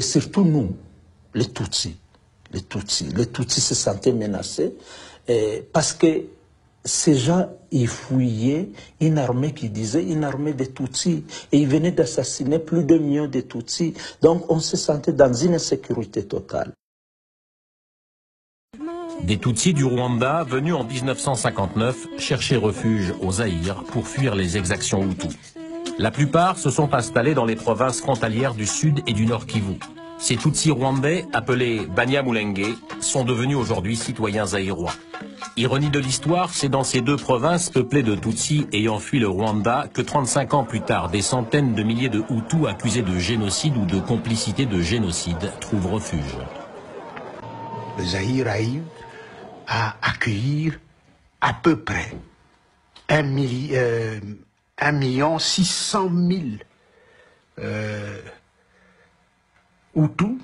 et surtout nous, les Tutsis. Les Tutsis se sentaient menacés parce que ces gens, ils fouillaient une armée qui disait une armée de Tutsis et ils venaient d'assassiner plus de 1 million de Tutsis. Donc on se sentait dans une insécurité totale. Des Tutsis du Rwanda, venus en 1959, cherchaient refuge au Zaïre pour fuir les exactions Hutus. La plupart se sont installés dans les provinces frontalières du Sud et du Nord Kivu. Ces Tutsis rwandais, appelés Banyamulenge, sont devenus aujourd'hui citoyens zaïrois. Ironie de l'histoire, c'est dans ces deux provinces peuplées de Tutsis ayant fui le Rwanda que 35 ans plus tard, des centaines de milliers de Hutus accusés de génocide ou de complicité de génocide trouvent refuge. Le Zaïre arrive à accueillir à peu près 1,6 million Hutus,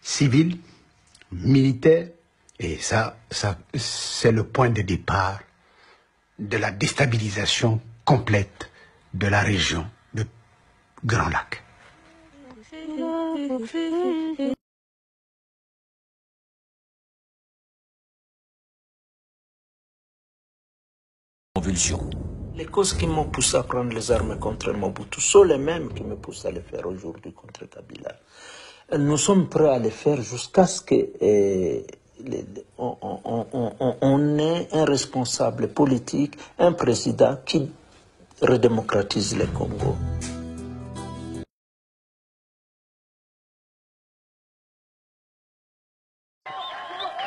civils, militaires, et ça c'est le point de départ de la déstabilisation complète de la région de Grand Lac. Les causes qui m'ont poussé à prendre les armes contre Mobutu sont les mêmes qui me poussent à le faire aujourd'hui contre Kabila. Nous sommes prêts à le faire jusqu'à ce qu'on ait un responsable politique, un président qui redémocratise le Congo.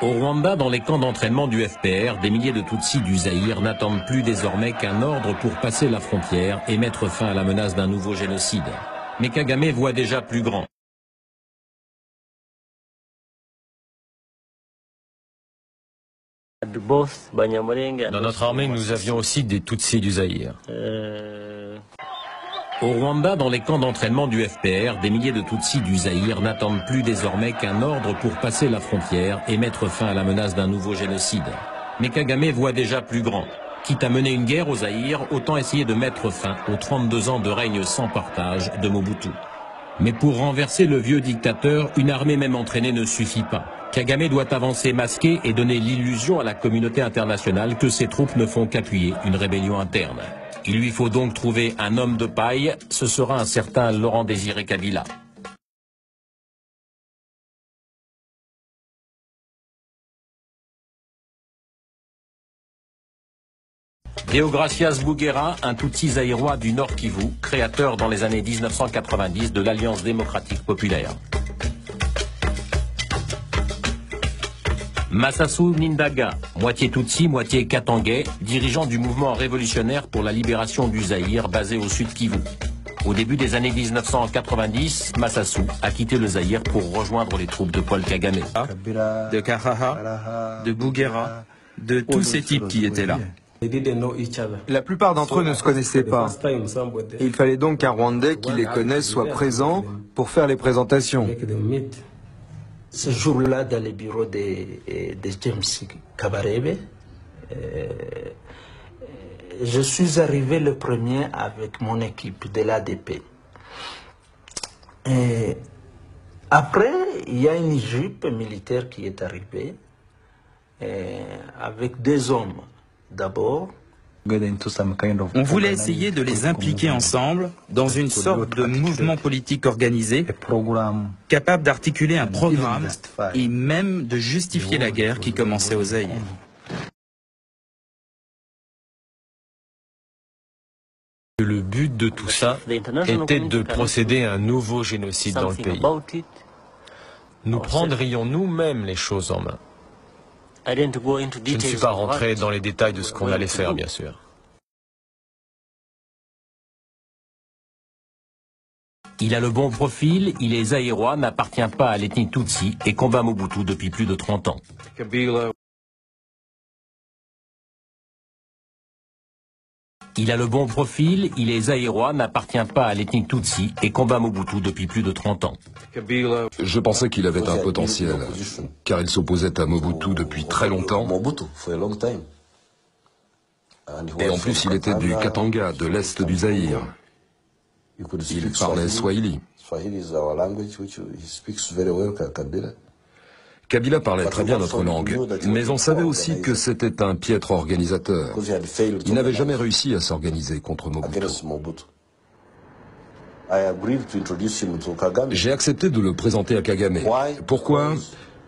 Au Rwanda, dans les camps d'entraînement du FPR, des milliers de Tutsis du Zaïre n'attendent plus désormais qu'un ordre pour passer la frontière et mettre fin à la menace d'un nouveau génocide. Mais Kagame voit déjà plus grand. Dans notre armée, nous avions aussi des Tutsis du Zaïre. Au Rwanda, dans les camps d'entraînement du FPR, des milliers de Tutsis du Zaïre n'attendent plus désormais qu'un ordre pour passer la frontière et mettre fin à la menace d'un nouveau génocide. Mais Kagame voit déjà plus grand. Quitte à mener une guerre au Zaïre, autant essayer de mettre fin aux 32 ans de règne sans partage de Mobutu. Mais pour renverser le vieux dictateur, une armée même entraînée ne suffit pas. Kagame doit avancer masqué et donner l'illusion à la communauté internationale que ses troupes ne font qu'appuyer une rébellion interne. Il lui faut donc trouver un homme de paille, ce sera un certain Laurent Désiré Kabila. Deogracias Bouguera, un Tutsi zaïrois du Nord Kivu, créateur dans les années 1990 de l'Alliance démocratique populaire. Massassou Nindaga, moitié Tutsi, moitié Katangais, dirigeant du mouvement révolutionnaire pour la libération du Zaïre basé au sud Kivu. Au début des années 1990, Massassou a quitté le Zaïre pour rejoindre les troupes de Paul Kagame. De Karaha, de Bouguera, de tous ces types qui étaient là. La plupart d'entre eux ne se connaissaient pas. Et il fallait donc qu'un Rwandais qui les connaisse soit présent pour faire les présentations. Ce jour-là, dans le bureau de James Kabarebe, je suis arrivé le premier avec mon équipe de l'ADP. Après, il y a une jupe militaire qui est arrivée avec 2 hommes d'abord. On voulait essayer de les impliquer ensemble dans une sorte de mouvement politique organisé, capable d'articuler un programme et même de justifier la guerre qui commençait au Zaïre. Le but de tout ça était de procéder à un nouveau génocide dans le pays. Nous prendrions nous-mêmes les choses en main. Je ne suis pas rentré dans les détails de ce qu'on allait faire, bien sûr. Il a le bon profil, il est zaïrois, n'appartient pas à l'ethnie Tutsi et combat Mobutu depuis plus de 30 ans. Il a le bon profil, il est zaïrois, n'appartient pas à l'ethnie Tutsi et combat Mobutu depuis plus de 30 ans. Je pensais qu'il avait un potentiel, car il s'opposait à Mobutu depuis très longtemps. Et en plus, il était du Katanga, de l'est du Zaïre. Il parlait swahili. Kabila parlait très bien notre langue, mais on savait aussi que c'était un piètre organisateur. Il n'avait jamais réussi à s'organiser contre Mobutu. J'ai accepté de le présenter à Kagame. Pourquoi?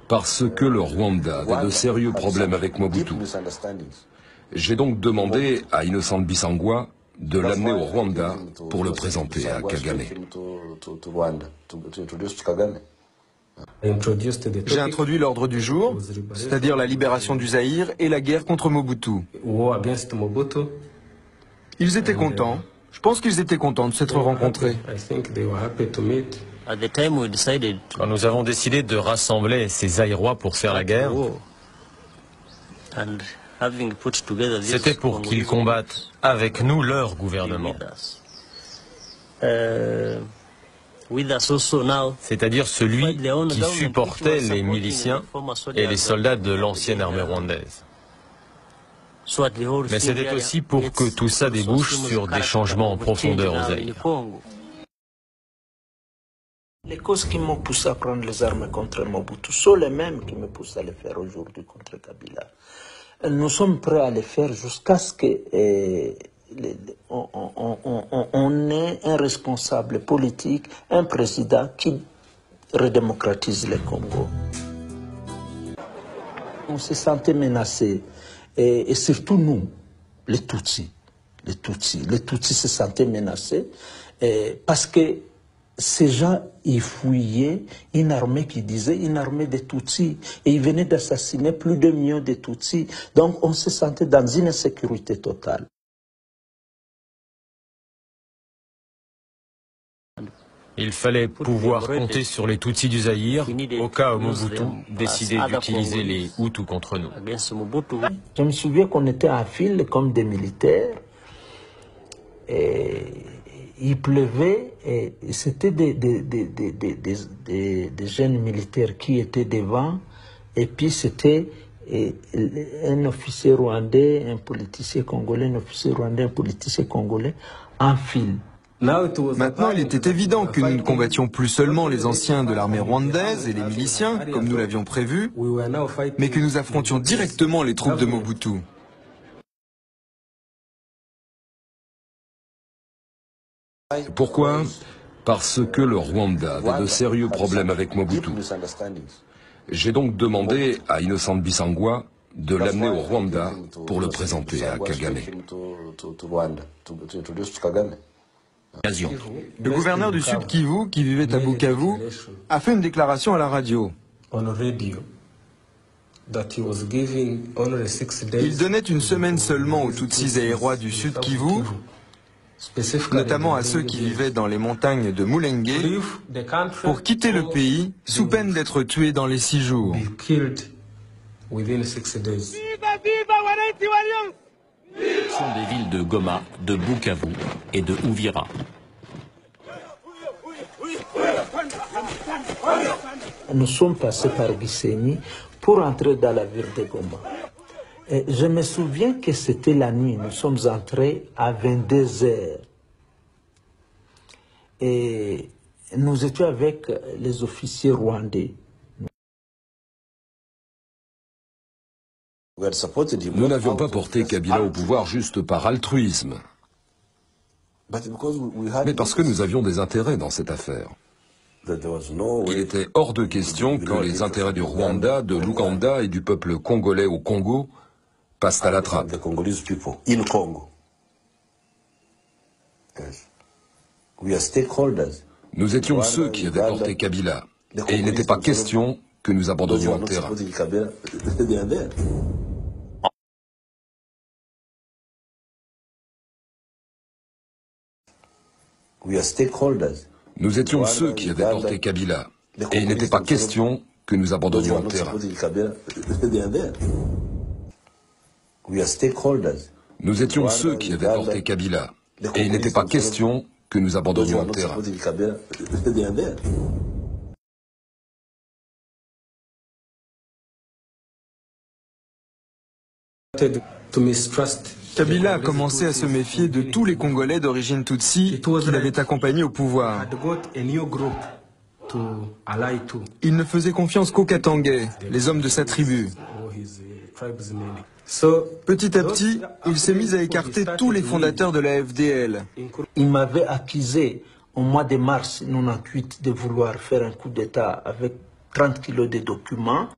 Parce que le Rwanda avait de sérieux problèmes avec Mobutu. J'ai donc demandé à Innocent Bissangwa de l'amener au Rwanda pour le présenter à Kagame. J'ai introduit l'ordre du jour, c'est-à-dire la libération du Zaïre et la guerre contre Mobutu. Ils étaient contents. Je pense qu'ils étaient contents de s'être rencontrés. Quand nous avons décidé de rassembler ces Zaïrois pour faire la guerre, c'était pour qu'ils combattent avec nous leur gouvernement. C'est-à dire celui qui supportait les miliciens et les soldats de l'ancienne armée rwandaise. Mais c'était aussi pour que tout ça débouche sur des changements en profondeur au Zaïre. Les causes qui m'ont poussé à prendre les armes contre Mobutu sont les mêmes qui me poussent à les faire aujourd'hui contre Kabila. Nous sommes prêts à les faire jusqu'à ce que on ait un responsable politique, un président qui redémocratise le Congo. On se sentait menacé, et surtout nous, les Tutsis se sentaient menacés, parce que ces gens, ils fouillaient une armée qui disait une armée de Tutsis, et ils venaient d'assassiner plus de 1 million de Tutsis. Donc on se sentait dans une insécurité totale. Il fallait pouvoir compter sur les Tutsis du Zaïre au cas où Mobutu décidait d'utiliser les Hutus contre nous. Je me souviens qu'on était en file comme des militaires, et il pleuvait, et c'était des jeunes militaires qui étaient devant, et puis c'était un officier rwandais, un politicien congolais, un officier rwandais, un politicien congolais en file. Maintenant, il était évident que nous ne combattions plus seulement les anciens de l'armée rwandaise et les miliciens, comme nous l'avions prévu, mais que nous affrontions directement les troupes de Mobutu. Pourquoi? Parce que le Rwanda avait de sérieux problèmes avec Mobutu. J'ai donc demandé à Innocent Bissangwa de l'amener au Rwanda pour le présenter à Kagame. Le gouverneur du Sud Kivu, qui vivait à Bukavu, a fait une déclaration à la radio. Il donnait une semaine seulement aux Tutsis zaïrois du Sud Kivu, notamment à ceux qui vivaient dans les montagnes de Mulenge, pour quitter le pays sous peine d'être tués dans les 6 jours. Ce sont des villes de Goma, de Bukavu et de Uvira. Nous sommes passés par Gisenyi pour entrer dans la ville de Goma. Et je me souviens que c'était la nuit, nous sommes entrés à 22 heures. Et nous étions avec les officiers rwandais. Nous n'avions pas porté Kabila au pouvoir juste par altruisme, mais parce que nous avions des intérêts dans cette affaire. Il était hors de question que les intérêts du Rwanda, de l'Ouganda et du peuple congolais au Congo passent à la trappe. Nous étions ceux qui avaient porté Kabila, et il n'était pas question que nous abandonnions le terrain. Nous étions ceux qui avaient porté Kabila, et il n'était pas question que nous abandonnions le terrain. Nous étions ceux qui avaient porté Kabila, et il n'était pas question que nous abandonnions le terrain. Kabila a commencé à se méfier de tous les Congolais d'origine Tutsi qu'il avait accompagnés au pouvoir. Il ne faisait confiance qu'aux Katangais, les hommes de sa tribu. Petit à petit, il s'est mis à écarter tous les fondateurs de la FDL. Il m'avait accusé au mois de mars 1998 de vouloir faire un coup d'État avec 30 kilos de documents.